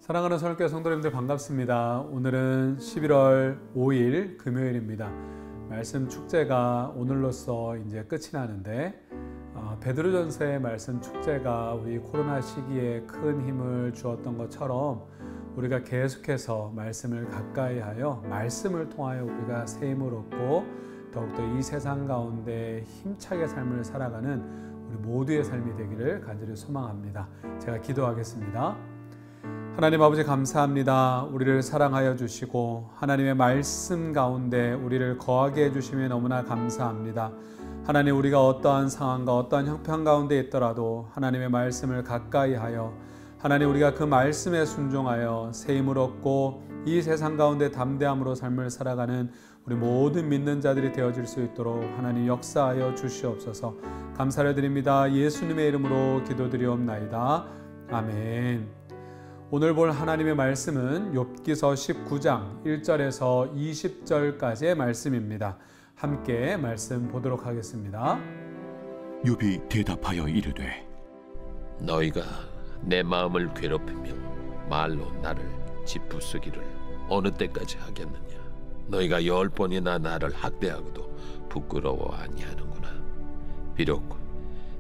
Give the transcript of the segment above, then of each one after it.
사랑하는 서울교회 성도님들 반갑습니다. 오늘은 11월 5일 금요일입니다. 말씀 축제가 오늘로써 이제 끝이 나는데 베드로전서의 말씀 축제가 우리 코로나 시기에 큰 힘을 주었던 것처럼 우리가 계속해서 말씀을 가까이 하여 말씀을 통하여 우리가 새 힘을 얻고 더욱더 이 세상 가운데 힘차게 삶을 살아가는 우리 모두의 삶이 되기를 간절히 소망합니다. 제가 기도하겠습니다. 하나님 아버지 감사합니다. 우리를 사랑하여 주시고 하나님의 말씀 가운데 우리를 거하게 해주시며 너무나 감사합니다. 하나님, 우리가 어떠한 상황과 어떠한 형편 가운데 있더라도 하나님의 말씀을 가까이 하여 하나님, 우리가 그 말씀에 순종하여 새 힘을 얻고 이 세상 가운데 담대함으로 삶을 살아가는 우리 모든 믿는 자들이 되어질 수 있도록 하나님 역사하여 주시옵소서. 감사를 드립니다. 예수님의 이름으로 기도드리옵나이다. 아멘. 오늘 볼 하나님의 말씀은 욥기서 19장 1절에서 20절까지의 말씀입니다. 함께 말씀 보도록 하겠습니다. 욥이 대답하여 이르되 너희가 내 마음을 괴롭히며 말로 나를 짓부수기를 어느 때까지 하겠느냐. 너희가 10번이나 나를 학대하고도 부끄러워 아니하는구나. 비록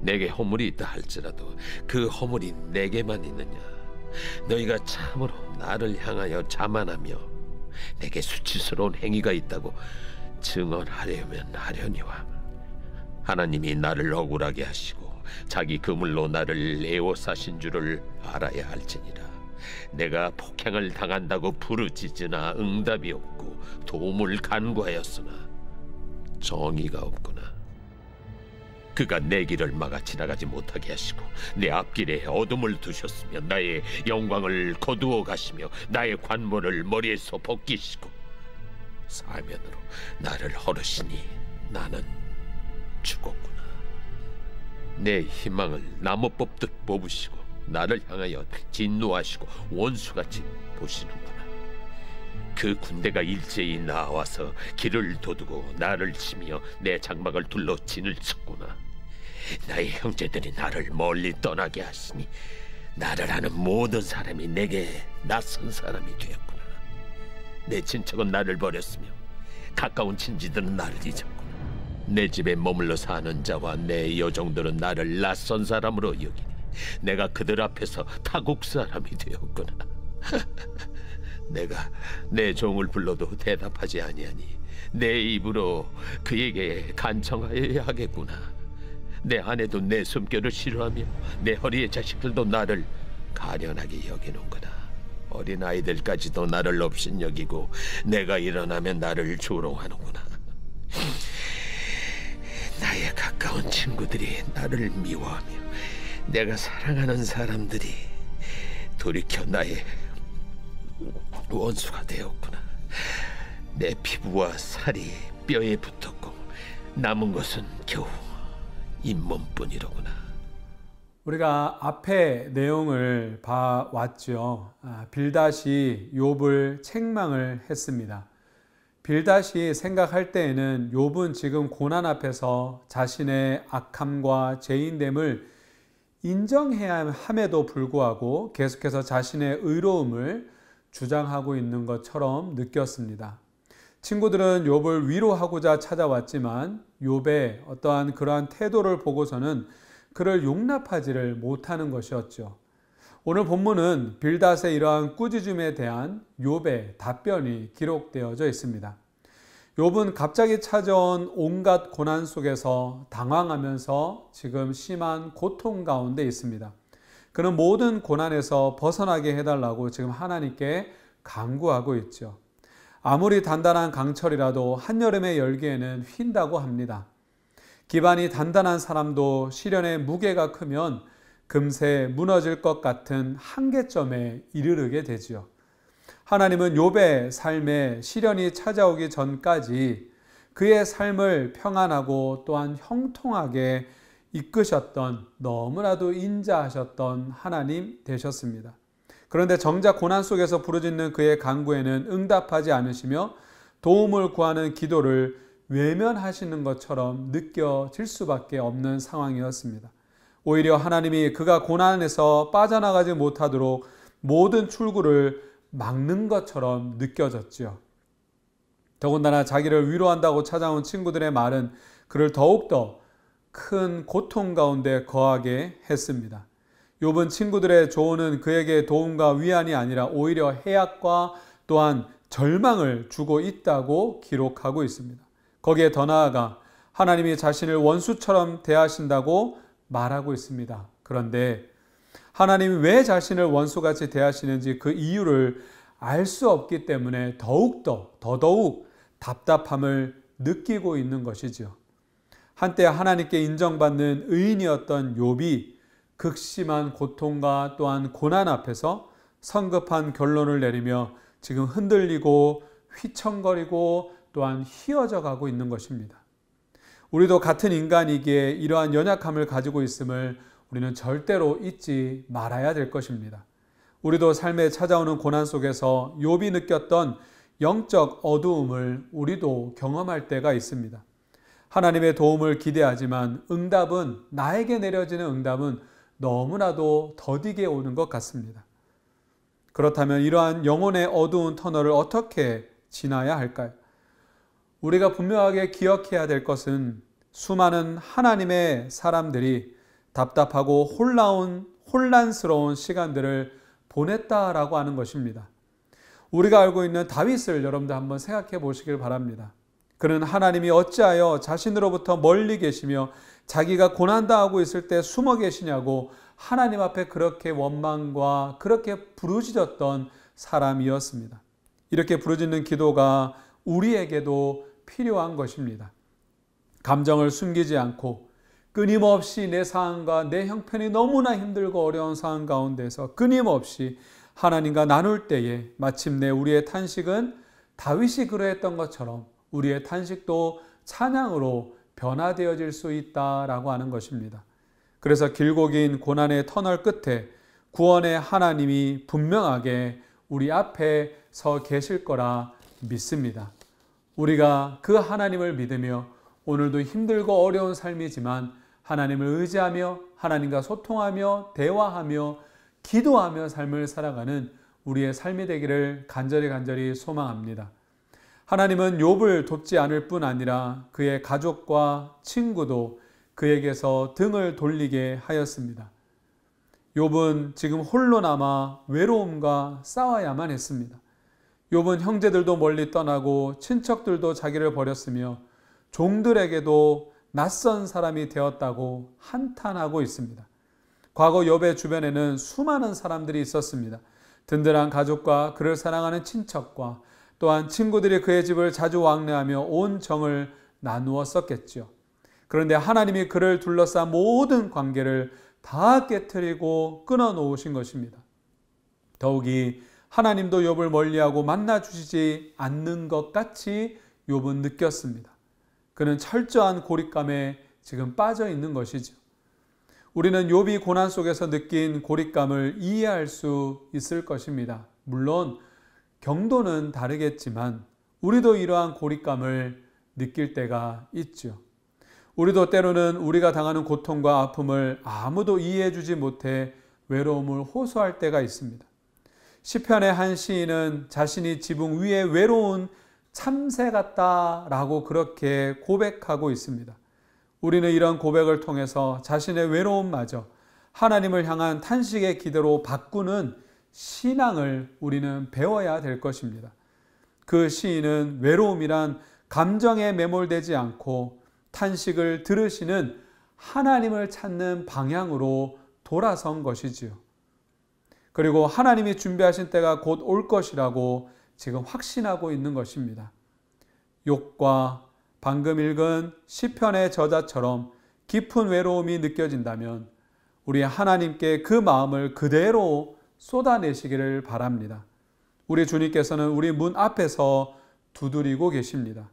내게 허물이 있다 할지라도 그 허물이 내게만 있느냐. 너희가 참으로 나를 향하여 자만하며 내게 수치스러운 행위가 있다고 증언하려면 하려니와 하나님이 나를 억울하게 하시고 자기 그물로 나를 애워싸신 줄을 알아야 할지니라. 내가 폭행을 당한다고 부르짖으나 응답이 없고 도움을 간구하였으나 정의가 없구나. 그가 내 길을 막아 지나가지 못하게 하시고 내 앞길에 어둠을 두셨으며 나의 영광을 거두어 가시며 나의 관모를 머리에서 벗기시고 사면으로 나를 헐으시니 나는 죽었구나. 내 희망을 나무 뽑듯 뽑으시고 나를 향하여 진노하시고 원수같이 보시는구나. 그 군대가 일제히 나와서 길을 도두고 나를 치며 내 장막을 둘러 진을 쳤구나. 나의 형제들이 나를 멀리 떠나게 하시니 나를 아는 모든 사람이 내게 낯선 사람이 되었구나. 내 친척은 나를 버렸으며 가까운 친지들은 나를 잊었구나. 내 집에 머물러 사는 자와 내 여종들은 나를 낯선 사람으로 여기니 내가 그들 앞에서 타국 사람이 되었구나. 내가 내 종을 불러도 대답하지 아니하니 내 입으로 그에게 간청하여야 하겠구나. 내 아내도 내 숨결을 싫어하며 내 허리의 자식들도 나를 가련하게 여기는구나. 어린아이들까지도 나를 업신여기고 내가 일어나면 나를 조롱하는구나. 나의 가까운 친구들이 나를 미워하며 내가 사랑하는 사람들이 돌이켜 나의 원수가 되었구나. 내 피부와 살이 뼈에 붙었고 남은 것은 겨우 잇몸뿐이로구나. 우리가 앞에 내용을 봐왔죠. 빌닷이 욥을 책망을 했습니다. 빌닷이 생각할 때에는 욥은 지금 고난 앞에서 자신의 악함과 죄인됨을 인정해야 함에도 불구하고 계속해서 자신의 의로움을 주장하고 있는 것처럼 느꼈습니다. 친구들은 욥을 위로하고자 찾아왔지만 욥의 어떠한 그러한 태도를 보고서는 그를 용납하지를 못하는 것이었죠. 오늘 본문은 빌닷의 이러한 꾸짖음에 대한 욥의 답변이 기록되어져 있습니다. 욥은 갑자기 찾아온 온갖 고난 속에서 당황하면서 지금 심한 고통 가운데 있습니다. 그는 모든 고난에서 벗어나게 해달라고 지금 하나님께 간구하고 있죠. 아무리 단단한 강철이라도 한여름의 열기에는 휜다고 합니다. 기반이 단단한 사람도 시련의 무게가 크면 금세 무너질 것 같은 한계점에 이르게 되지요. 하나님은 욥의 삶에 시련이 찾아오기 전까지 그의 삶을 평안하고 또한 형통하게 이끄셨던, 너무나도 인자하셨던 하나님 되셨습니다. 그런데 정작 고난 속에서 부르짖는 그의 간구에는 응답하지 않으시며 도움을 구하는 기도를 외면하시는 것처럼 느껴질 수밖에 없는 상황이었습니다. 오히려 하나님이 그가 고난에서 빠져나가지 못하도록 모든 출구를 막는 것처럼 느껴졌지요. 더군다나 자기를 위로한다고 찾아온 친구들의 말은 그를 더욱더 큰 고통 가운데 거하게 했습니다. 욥은 친구들의 조언은 그에게 도움과 위안이 아니라 오히려 해악과 또한 절망을 주고 있다고 기록하고 있습니다. 거기에 더 나아가 하나님이 자신을 원수처럼 대하신다고 말하고 있습니다. 그런데 하나님이 왜 자신을 원수같이 대하시는지 그 이유를 알 수 없기 때문에 더더욱 답답함을 느끼고 있는 것이지요. 한때 하나님께 인정받는 의인이었던 욥이 극심한 고통과 또한 고난 앞에서 성급한 결론을 내리며 지금 흔들리고 휘청거리고 또한 휘어져 가고 있는 것입니다. 우리도 같은 인간이기에 이러한 연약함을 가지고 있음을 우리는 절대로 잊지 말아야 될 것입니다. 우리도 삶에 찾아오는 고난 속에서 욥이 느꼈던 영적 어두움을 우리도 경험할 때가 있습니다. 하나님의 도움을 기대하지만 나에게 내려지는 응답은 너무나도 더디게 오는 것 같습니다. 그렇다면 이러한 영혼의 어두운 터널을 어떻게 지나야 할까요? 우리가 분명하게 기억해야 될 것은 수많은 하나님의 사람들이 답답하고 혼란스러운 시간들을 보냈다라고 하는 것입니다. 우리가 알고 있는 다윗을 여러분들 한번 생각해 보시길 바랍니다. 그는 하나님이 어찌하여 자신으로부터 멀리 계시며 자기가 고난당하고 있을 때 숨어 계시냐고 하나님 앞에 그렇게 원망과 그렇게 부르짖었던 사람이었습니다. 이렇게 부르짖는 기도가 우리에게도 필요한 것입니다. 감정을 숨기지 않고 끊임없이 내 상황과 내 형편이 너무나 힘들고 어려운 상황 가운데서 끊임없이 하나님과 나눌 때에 마침내 우리의 탄식은 다윗이 그러했던 것처럼 우리의 탄식도 찬양으로 변화되어질 수 있다라고 하는 것입니다. 그래서 길고 긴 고난의 터널 끝에 구원의 하나님이 분명하게 우리 앞에 서 계실 거라 믿습니다. 우리가 그 하나님을 믿으며 오늘도 힘들고 어려운 삶이지만 하나님을 의지하며 하나님과 소통하며 대화하며 기도하며 삶을 살아가는 우리의 삶이 되기를 간절히 소망합니다. 하나님은 욥을 돕지 않을 뿐 아니라 그의 가족과 친구도 그에게서 등을 돌리게 하였습니다. 욥은 지금 홀로 남아 외로움과 싸워야만 했습니다. 욥은 형제들도 멀리 떠나고 친척들도 자기를 버렸으며 종들에게도 낯선 사람이 되었다고 한탄하고 있습니다. 과거 욥의 주변에는 수많은 사람들이 있었습니다. 든든한 가족과 그를 사랑하는 친척과 또한 친구들이 그의 집을 자주 왕래하며 온 정을 나누었었겠죠. 그런데 하나님이 그를 둘러싼 모든 관계를 다 깨트리고 끊어놓으신 것입니다. 더욱이 하나님도 욥을 멀리하고 만나주시지 않는 것 같이 욥은 느꼈습니다. 그는 철저한 고립감에 지금 빠져 있는 것이죠. 우리는 욥이 고난 속에서 느낀 고립감을 이해할 수 있을 것입니다. 물론 경도는 다르겠지만 우리도 이러한 고립감을 느낄 때가 있죠. 우리도 때로는 우리가 당하는 고통과 아픔을 아무도 이해해 주지 못해 외로움을 호소할 때가 있습니다. 시편의 한 시인은 자신이 지붕 위에 외로운 참새 같다라고 그렇게 고백하고 있습니다. 우리는 이런 고백을 통해서 자신의 외로움마저 하나님을 향한 탄식의 기도로 바꾸는 신앙을 우리는 배워야 될 것입니다. 그 시인은 외로움이란 감정에 매몰되지 않고 탄식을 들으시는 하나님을 찾는 방향으로 돌아선 것이지요. 그리고 하나님이 준비하신 때가 곧 올 것이라고 지금 확신하고 있는 것입니다. 욥과 방금 읽은 시편의 저자처럼 깊은 외로움이 느껴진다면 우리 하나님께 그 마음을 그대로 쏟아내시기를 바랍니다. 우리 주님께서는 우리 문 앞에서 두드리고 계십니다.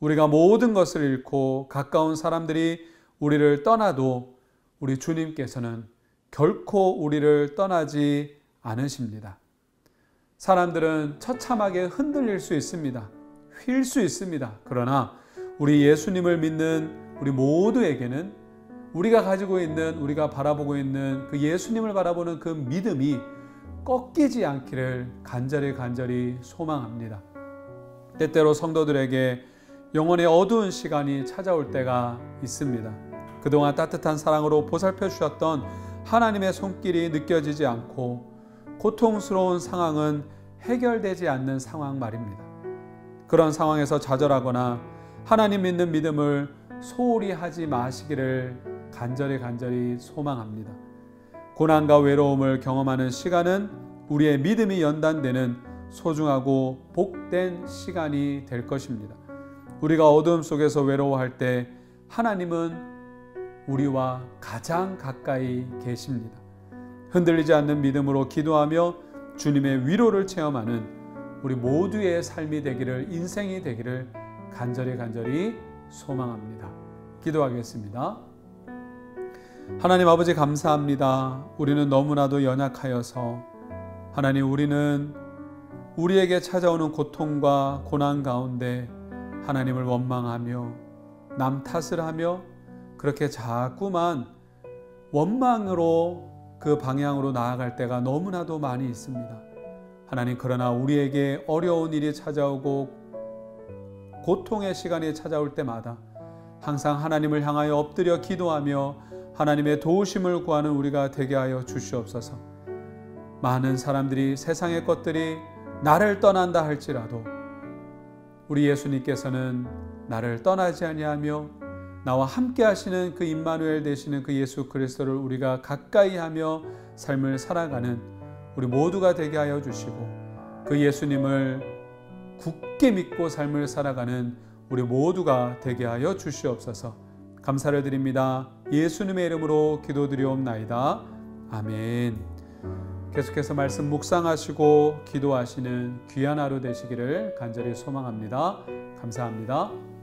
우리가 모든 것을 잃고 가까운 사람들이 우리를 떠나도 우리 주님께서는 결코 우리를 떠나지 않으십니다. 사람들은 처참하게 흔들릴 수 있습니다. 휠 수 있습니다. 그러나 우리 예수님을 믿는 우리 모두에게는 우리가 가지고 있는, 우리가 바라보고 있는 그 예수님을 바라보는 그 믿음이 꺾이지 않기를 간절히 소망합니다. 때때로 성도들에게 영혼의 어두운 시간이 찾아올 때가 있습니다. 그동안 따뜻한 사랑으로 보살펴 주셨던 하나님의 손길이 느껴지지 않고 고통스러운 상황은 해결되지 않는 상황 말입니다. 그런 상황에서 좌절하거나 하나님 믿는 믿음을 소홀히 하지 마시기를 간절히 소망합니다. 고난과 외로움을 경험하는 시간은 우리의 믿음이 연단되는 소중하고 복된 시간이 될 것입니다. 우리가 어두움 속에서 외로워할 때 하나님은 우리와 가장 가까이 계십니다. 흔들리지 않는 믿음으로 기도하며 주님의 위로를 체험하는 우리 모두의 삶이 되기를, 인생이 되기를 간절히 소망합니다. 기도하겠습니다. 하나님 아버지 감사합니다. 우리는 너무나도 연약하여서 하나님, 우리는 우리에게 찾아오는 고통과 고난 가운데 하나님을 원망하며 남 탓을 하며 그렇게 자꾸만 원망으로 그 방향으로 나아갈 때가 너무나도 많이 있습니다. 하나님, 그러나 우리에게 어려운 일이 찾아오고 고통의 시간이 찾아올 때마다 항상 하나님을 향하여 엎드려 기도하며 하나님의 도우심을 구하는 우리가 되게 하여 주시옵소서. 많은 사람들이, 세상의 것들이 나를 떠난다 할지라도 우리 예수님께서는 나를 떠나지 아니하며 나와 함께 하시는 그 임마누엘 되시는 그 예수 그리스도를 우리가 가까이 하며 삶을 살아가는 우리 모두가 되게 하여 주시고, 그 예수님을 굳게 믿고 삶을 살아가는 우리 모두가 되게 하여 주시옵소서. 감사를 드립니다. 예수님의 이름으로 기도드리옵나이다. 아멘. 계속해서 말씀 묵상하시고 기도하시는 귀한 하루 되시기를 간절히 소망합니다. 감사합니다.